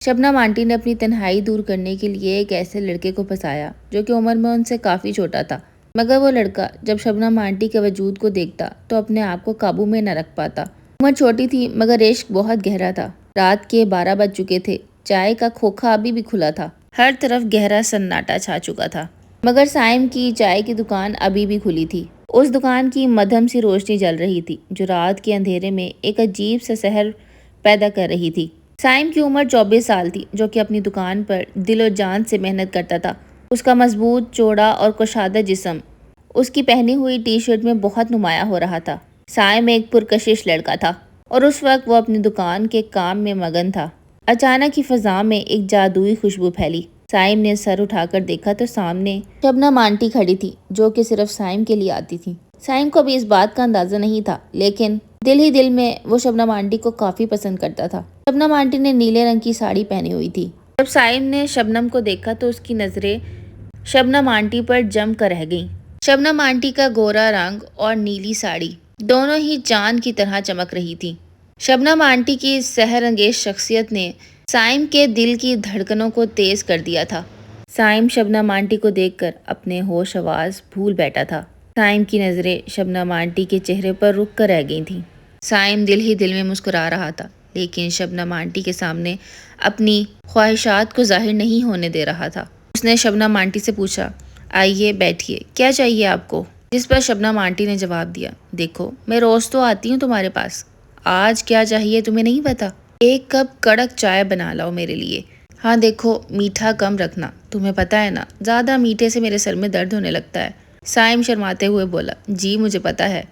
شبنم aunty نے اپنی تنہائی دور کرنے کے لیے ایک ایسے لڑکے کو پھنسایا جو کہ عمر میں ان سے کافی چھوٹا تھا، مگر وہ لڑکا جب شبنم آنٹی کے وجود کو دیکھتا تو اپنے آپ کو قابو میں نہ رکھ پاتا۔ عمر چھوٹی تھی مگر عشق بہت گہرا تھا۔ رات کے 12 بج چکے تھے، چائے کا کھوکھا ابھی بھی کھلا تھا، ہر طرف گہرا سناٹا چھا چکا تھا، مگر سائم کی چائے کی دکان ابھی بھی کھلی تھی۔ اس دکان کی مدھم سی روشنی جل رہی تھی جو رات کے اندھیرے میں ایک عجیب سا سحر پیدا کر رہی تھی۔ سائم کی عمر 24 سال تھی، جو کہ اپنی دکان پر دل و جان سے محنت کرتا تھا۔ اس کا مضبوط، چوڑا اور کشادہ جسم اس کی پہنی ہوئی ٹی شرٹ میں بہت نمایاں ہو رہا تھا۔ سائم ایک پرکشش لڑکا تھا اور اس وقت وہ اپنی دکان کے کام میں مگن تھا۔ اچانک ہی فضا میں ایک جادوئی خوشبو پھیلی۔ سائم نے سر اٹھا کر دیکھا تو سامنے شبنم آنٹی کھڑی تھی، جو کہ صرف سائم کے لیے آتی تھی۔ سائم کو بھی اس بات کا اندازہ نہیں تھا، لیکن دل ہی دل میں وہ شبنم آنٹی کو کافی پسند کرتا تھا۔ شبنم آنٹی نے نیلے رنگ کی ساڑی پہنی ہوئی تھی۔ جب سائم نے شبنم کو دیکھا تو اس کی نظریں شبنم آنٹی پر جم کر رہ گئیں۔ شبنم آنٹی کا گورا رنگ اور نیلی ساڑی دونوں ہی چاند کی طرح چمک رہی تھی۔ شبنم آنٹی کی سحر انگیز شخصیت نے سائم کے دل کی دھڑکنوں کو تیز کر دیا تھا۔ سائم شبنم آنٹی کو دیکھ کر اپنے ہوش آواز بھول بیٹھا تھا۔ سائم کی نظریں شبنم آنٹی کے چہرے پر رک کر رہ گئی تھیں۔ سائم دل ہی دل میں مسکرا رہا تھا، لیکن شبنم آنٹی کے سامنے اپنی خواہشات کو ظاہر نہیں ہونے دے رہا تھا۔ اس نے شبنم آنٹی سے پوچھا، آئیے بیٹھیے، کیا چاہیے آپ کو؟ جس پر شبنم آنٹی نے جواب دیا، دیکھو میں روز تو آتی ہوں تمہارے پاس، آج کیا چاہیے تمہیں نہیں پتا؟ ایک کپ کڑک چائے بنا لاؤ میرے لیے۔ ہاں دیکھو میٹھا کم رکھنا، تمہیں پتا ہے نا زیادہ میٹھے سے میرے سر میں درد ہونے لگتا ہے۔ سائم شرماتے ہوئے بولا، جی مجھے پتا ہے،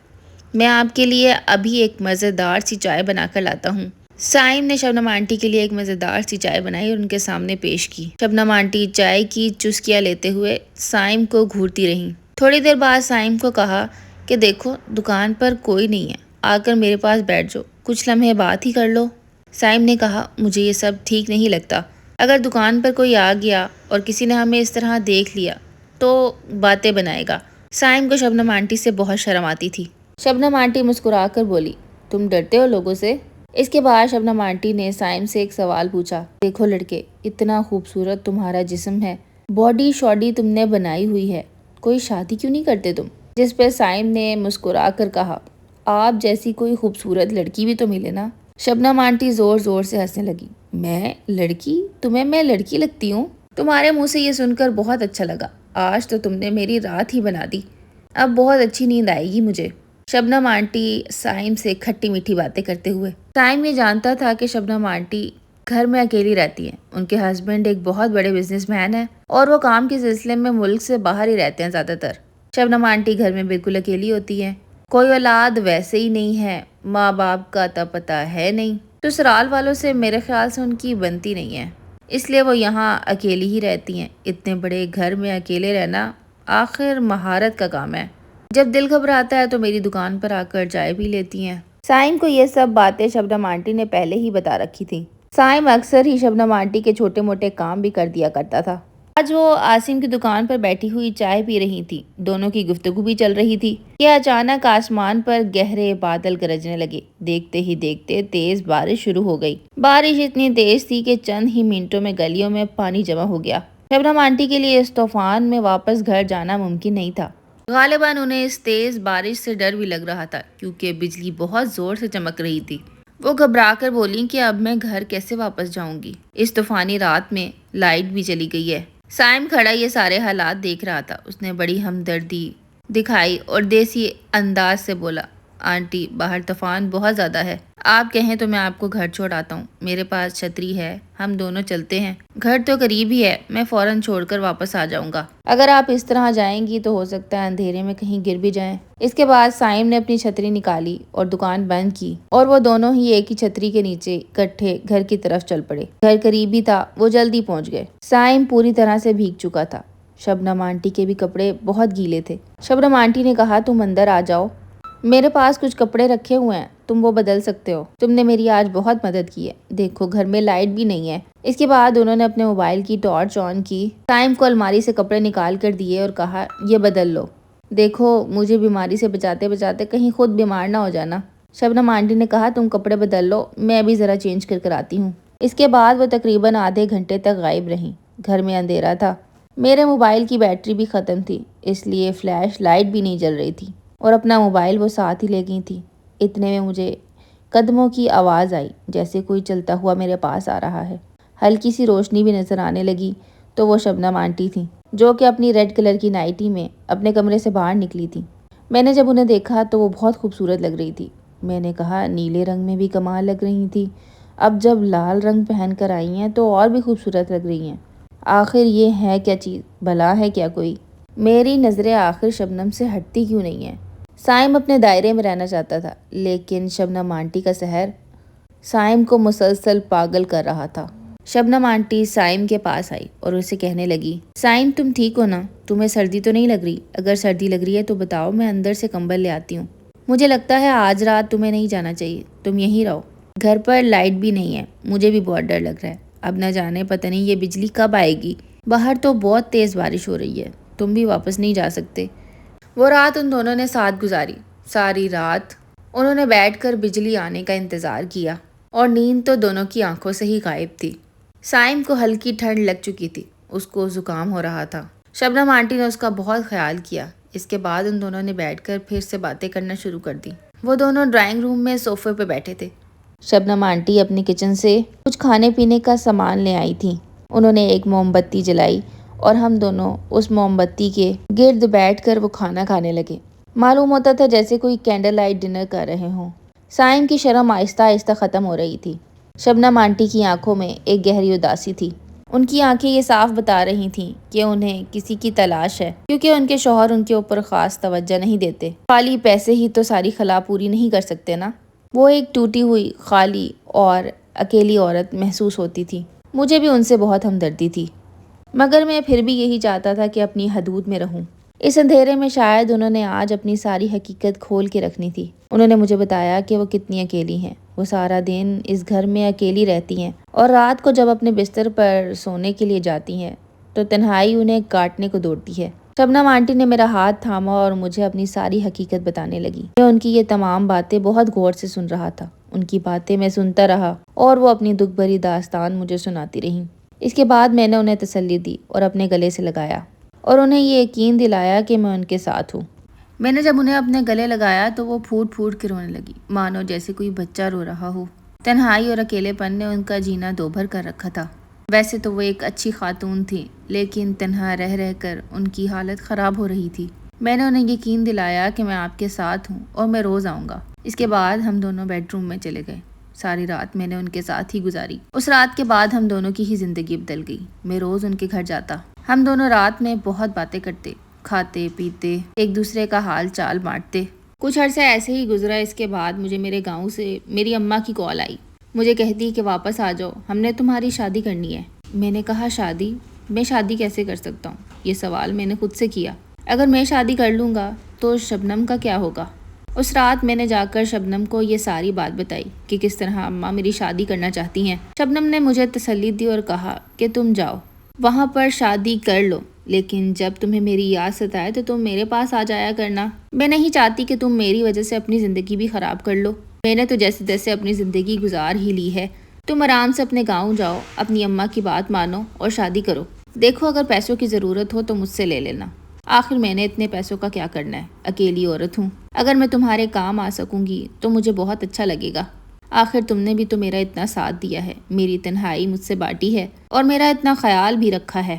میں آپ کے لیے ابھی ایک مزیدار سی چائے بنا کر لاتا ہوں۔ سائم نے شبنم آنٹی کے لیے ایک مزیدار سی چائے بنائی اور ان کے سامنے پیش کی۔ شبنم آنٹی چائے کی چسکیاں لیتے ہوئے سائم کو گھورتی رہیں۔ تھوڑی دیر بعد سائم کو کہا کہ دیکھو دکان پر کوئی نہیں ہے، آ کر میرے پاس بیٹھ جاؤ، کچھ لمحے بات ہی کر لو۔ سائم نے کہا، مجھے یہ سب ٹھیک نہیں لگتا، اگر دکان پر کوئی آ گیا اور کسی نے ہمیں اس طرح دیکھ لیا تو باتیں بنائے گا۔ سائم کو شبنم آنٹی سے بہت شرم آتی تھی۔ شبنم آنٹی مسکرا کر بولی، تم ڈرتے ہو لوگوں سے؟ اس کے بعد شبنم آنٹی نے سائم سے ایک سوال پوچھا، دیکھو لڑکے، اتنا خوبصورت تمہارا جسم ہے، باڈی شاڈی تم نے بنائی ہوئی ہے، کوئی شادی کیوں نہیں کرتے تم؟ جس پہ سائم نے مسکرا کر کہا، آپ جیسی کوئی خوبصورت لڑکی بھی تو ملے نا۔ شبنم آنٹی زور زور سے ہنسنے لگی، میں لڑکی؟ تمہیں میں لڑکی لگتی ہوں؟ تمہارے منہ سے یہ سن کر بہت اچھا لگا، آج تو تم نے میری رات ہی بنا دی، اب بہت اچھی نیند آئے گی مجھے۔ شبنم آنٹی سائم سے کھٹی میٹھی باتیں کرتے ہوئے۔ سائم یہ جانتا تھا کہ شبنم آنٹی گھر میں اکیلی رہتی ہیں، ان کے ہسبینڈ ایک بہت بڑے بزنس مین ہیں اور وہ کام کے سلسلے میں ملک سے باہر ہی رہتے ہیں زیادہ تر۔ شبنم آنٹی گھر میں بالکل اکیلی ہوتی ہیں، کوئی اولاد ویسے ہی نہیں ہے، ماں باپ کا اتا پتہ ہے نہیں، سسرال والوں سے میرے خیال سے ان کی بنتی نہیں ہے، اس لیے وہ یہاں اکیلی ہی رہتی ہیں۔ اتنے بڑے گھر میں اکیلے رہنا آخر مہارت کا کام ہے، جب دل گھبراتا ہے تو میری دکان پر آ کر چائے پی لیتی ہیں۔ سائم کو یہ سب باتیں شبنم آنٹی نے پہلے ہی بتا رکھی تھیں۔ سائم اکثر ہی شبنم آنٹی کے چھوٹے موٹے کام بھی کر دیا کرتا تھا۔ آج وہ عاصم کی دکان پر بیٹھی ہوئی چائے پی رہی تھی، دونوں کی گفتگو بھی چل رہی تھی کہ اچانک آسمان پر گہرے بادل گرجنے لگے۔ دیکھتے ہی دیکھتے تیز بارش شروع ہو گئی۔ بارش اتنی تیز تھی کہ چند ہی منٹوں میں گلیوں میں پانی جمع ہو گیا۔ شبنم آنٹی کے لیے اس طوفان میں واپس گھر جانا ممکن نہیں تھا۔ غالباً انہیں اس تیز بارش سے ڈر بھی لگ رہا تھا، کیونکہ بجلی بہت زور سے چمک رہی تھی۔ وہ گھبرا کر بولیں کہ اب میں گھر کیسے واپس جاؤں گی؟ اس طوفانی رات میں لائٹ بھی چلی گئی ہے۔ سائم کھڑا یہ سارے حالات دیکھ رہا تھا، اس نے بڑی ہمدردی دکھائی اور دیسی انداز سے بولا، آنٹی باہر طوفان بہت زیادہ ہے، آپ کہیں تو میں آپ کو گھر چھوڑ آتا ہوں، میرے پاس چھتری ہے، ہم دونوں چلتے ہیں، گھر تو قریب ہی ہے، میں فوراً چھوڑ کر واپس آ جاؤں گا، اگر آپ اس طرح جائیں گی تو ہو سکتا ہے اندھیرے میں کہیں گر بھی جائیں۔ اس کے بعد سائم نے اپنی چھتری نکالی اور دکان بند کی اور وہ دونوں ہی ایک ہی چھتری کے نیچے اکٹھے گھر کی طرف چل پڑے۔ گھر قریب ہی تھا، وہ جلدی پہنچ گئے۔ سائم پوری طرح سے بھیگ چکا تھا، شبنم آنٹی کے بھی کپڑے بہت گیلے تھے۔ شبنم آنٹی نے کہا، تم اندر آ جاؤ، میرے پاس کچھ کپڑے رکھے ہوئے ہیں، تم وہ بدل سکتے ہو، تم نے میری آج بہت مدد کی ہے، دیکھو گھر میں لائٹ بھی نہیں ہے۔ اس کے بعد انہوں نے اپنے موبائل کی ٹارچ آن کی، سائم کو الماری سے کپڑے نکال کر دیے اور کہا، یہ بدل لو، دیکھو مجھے بیماری سے بچاتے بچاتے کہیں خود بیمار نہ ہو جانا۔ شبنم آنٹی نے کہا، تم کپڑے بدل لو، میں ابھی ذرا چینج کر آتی ہوں۔ اس کے بعد وہ تقریباً آدھے گھنٹے تک غائب رہیں۔ گھر میں اندھیرا تھا، میرے موبائل کی بیٹری بھی ختم تھی، اس لیے فلیش لائٹ بھی نہیں جل رہی تھی اور اپنا موبائل وہ ساتھ ہی لے گئی تھی۔ اتنے میں مجھے قدموں کی آواز آئی، جیسے کوئی چلتا ہوا میرے پاس آ رہا ہے۔ ہلکی سی روشنی بھی نظر آنے لگی تو وہ شبنم آنٹی تھیں، جو کہ اپنی ریڈ کلر کی نائٹی میں اپنے کمرے سے باہر نکلی تھیں۔ میں نے جب انہیں دیکھا تو وہ بہت خوبصورت لگ رہی تھی۔ میں نے کہا نیلے رنگ میں بھی کمال لگ رہی تھی، اب جب لال رنگ پہن کر آئی ہیں تو اور بھی خوبصورت لگ رہی ہیں۔ آخر یہ ہے کیا چیز، بلا ہے کیا کوئی؟ میری نظریں آخر شبنم سے ہٹتی کیوں نہیں ہیں؟ سائم اپنے دائرے میں رہنا چاہتا تھا، لیکن شبنم آنٹی کا سحر سائم کو مسلسل پاگل کر رہا تھا۔ شبنم آنٹی سائم کے پاس آئی اور اسے کہنے لگی، سائم تم ٹھیک ہو نا؟ تمہیں سردی تو نہیں لگ رہی؟ اگر سردی لگ رہی ہے تو بتاؤ، میں اندر سے کمبل لے آتی ہوں۔ مجھے لگتا ہے آج رات تمہیں نہیں جانا چاہیے، تم یہیں رہو۔ گھر پر لائٹ بھی نہیں ہے، مجھے بھی بہت ڈر لگ رہا ہے، اب نہ جانے پتہ نہیں یہ بجلی کب آئے گی۔ باہر تو بہت تیز بارش ہو رہی ہے، تم بھی واپس نہیں جا سکتے۔ وہ رات ان دونوں نے ساتھ گزاری۔ ساری رات انہوں نے بیٹھ کر بجلی آنے کا انتظار کیا اور نیند تو دونوں کی آنکھوں سے ہی غائب تھی۔ سائم کو ہلکی ٹھنڈ لگ چکی تھی، اس کو زکام ہو رہا تھا۔ شبنم آنٹی نے اس کا بہت خیال کیا۔ اس کے بعد ان دونوں نے بیٹھ کر پھر سے باتیں کرنا شروع کر دی۔ وہ دونوں ڈرائنگ روم میں صوفے پہ بیٹھے تھے۔ شبنم آنٹی اپنی کچن سے کچھ کھانے پینے کا سامان لے آئی تھیں۔ انہوں نے ایک موم بتی جلائی اور ہم دونوں اس موم بتی کے گرد بیٹھ کر وہ کھانا کھانے لگے۔ معلوم ہوتا تھا جیسے کوئی کینڈل لائٹ ڈنر کر رہے ہوں۔ سائم کی شرم آہستہ آہستہ ختم ہو رہی تھی۔ شبنم آنٹی کی آنکھوں میں ایک گہری اداسی تھی۔ ان کی آنکھیں یہ صاف بتا رہی تھیں کہ انہیں کسی کی تلاش ہے، کیونکہ ان کے شوہر ان کے اوپر خاص توجہ نہیں دیتے۔ خالی پیسے ہی تو ساری خلا پوری نہیں کر سکتے نا۔ وہ ایک ٹوٹی ہوئی، خالی اور اکیلی عورت محسوس ہوتی تھی۔ مجھے بھی ان سے بہت ہمدردی تھی، مگر میں پھر بھی یہی چاہتا تھا کہ اپنی حدود میں رہوں۔ اس اندھیرے میں شاید انہوں نے آج اپنی ساری حقیقت کھول کے رکھنی تھی۔ انہوں نے مجھے بتایا کہ وہ کتنی اکیلی ہیں۔ وہ سارا دن اس گھر میں اکیلی رہتی ہیں اور رات کو جب اپنے بستر پر سونے کے لیے جاتی ہیں تو تنہائی انہیں کاٹنے کو دوڑتی ہے۔ شبنم آنٹی نے میرا ہاتھ تھاما اور مجھے اپنی ساری حقیقت بتانے لگی۔ میں ان کی یہ تمام باتیں بہت غور سے سن رہا تھا۔ ان کی باتیں میں سنتا رہا اور وہ اپنی دکھ بھری داستان مجھے سناتی رہیں۔ اس کے بعد میں نے انہیں تسلی دی اور اپنے گلے سے لگایا اور انہیں یہ یقین دلایا کہ میں ان کے ساتھ ہوں۔ میں نے جب انہیں اپنے گلے لگایا تو وہ پھوٹ پھوٹ کے رونے لگی، مانو جیسے کوئی بچہ رو رہا ہو۔ تنہائی اور اکیلے پن نے ان کا جینا دوبھر کر رکھا تھا۔ ویسے تو وہ ایک اچھی خاتون تھی، لیکن تنہا رہ رہ کر ان کی حالت خراب ہو رہی تھی۔ میں نے انہیں یقین دلایا کہ میں آپ کے ساتھ ہوں اور میں روز آؤں گا۔ اس کے بعد ہم دونوں بیڈ روم میں چلے گئے۔ ساری رات میں نے ان کے ساتھ ہی گزاری۔ اس رات کے بعد ہم دونوں کی ہی زندگی بدل گئی۔ میں روز ان کے گھر جاتا۔ ہم دونوں رات میں بہت باتیں کرتے، کھاتے پیتے، ایک دوسرے کا حال چال بانٹتے۔ کچھ عرصہ ایسے ہی گزرا۔ اس کے بعد مجھے میرے گاؤں سے میری اماں کی کال آئی۔ مجھے کہتی کہ واپس آ جاؤ، ہم نے تمہاری شادی کرنی ہے۔ میں نے کہا شادی؟ میں شادی کیسے کر سکتا ہوں؟ یہ سوال میں نے خود سے کیا۔ اگر میں شادی کر لوں گا تو شبنم کا کیا ہوگا؟ اس رات میں نے جا کر شبنم کو یہ ساری بات بتائی کہ کس طرح اماں میری شادی کرنا چاہتی ہیں۔ شبنم نے مجھے تسلی دی اور کہا کہ تم جاؤ، وہاں پر شادی کر لو، لیکن جب تمہیں میری یاد ستائے تو تم میرے پاس آ جایا کرنا۔ میں نہیں چاہتی کہ تم میری وجہ سے اپنی زندگی بھی خراب کر لو۔ میں نے تو جیسے تیسے اپنی زندگی گزار ہی لی ہے۔ تم آرام سے اپنے گاؤں جاؤ، اپنی اماں کی بات مانو اور شادی کرو۔ دیکھو اگر پیسوں کی ضرورت ہو تو مجھ سے لے لینا، آخر میں نے اتنے پیسوں کا کیا کرنا ہے، اکیلی عورت ہوں۔ اگر میں تمہارے کام آ سکوں گی تو مجھے بہت اچھا لگے گا۔ آخر تم نے بھی تو میرا اتنا ساتھ دیا ہے، میری تنہائی مجھ سے بانٹی ہے اور میرا اتنا خیال بھی رکھا ہے۔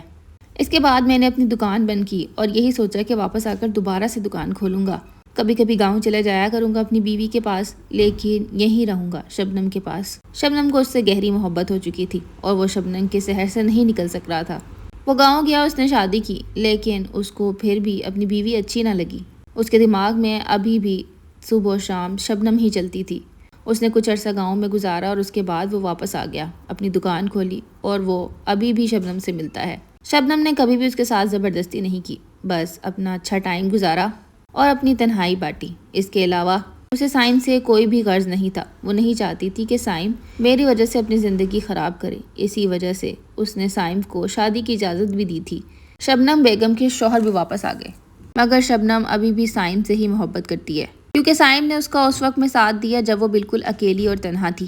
اس کے بعد میں نے اپنی دکان بند کی اور یہی سوچا کہ واپس آ کر دوبارہ سے دکان کھولوں گا۔ کبھی کبھی گاؤں چلے جایا کروں گا اپنی بیوی کے پاس، لیکن یہیں رہوں گا شبنم کے پاس۔ شبنم کو اس سے گہری محبت ہو چکی تھی اور وہ شبنم کے سحر سے نہیں نکل سک رہا تھا۔ وہ گاؤں گیا، اس نے شادی کی، لیکن اس کو پھر بھی اپنی بیوی اچھی نہ لگی۔ اس کے دماغ میں ابھی بھی صبح و شام شبنم ہی چلتی تھی۔ اس نے کچھ عرصہ گاؤں میں گزارا اور اس کے بعد وہ واپس آ گیا، اپنی دکان کھولی اور وہ ابھی بھی شبنم سے ملتا ہے۔ شبنم نے کبھی بھی اس کے ساتھ زبردستی نہیں کی، بس اپنا اچھا ٹائم گزارا اور اپنی تنہائی بانٹی۔ اس کے علاوہ اسے سائم سے کوئی بھی غرض نہیں تھا۔ وہ نہیں چاہتی تھی کہ سائم میری وجہ سے اپنی زندگی خراب کرے۔ اسی وجہ سے اس نے سائم کو شادی کی اجازت بھی دی تھی۔ شبنم بیگم کے شوہر بھی واپس آ گئے، مگر شبنم ابھی بھی سائم سے ہی محبت کرتی ہے، کیونکہ سائم نے اس کا اس وقت میں ساتھ دیا جب وہ بالکل اکیلی اور تنہا تھی۔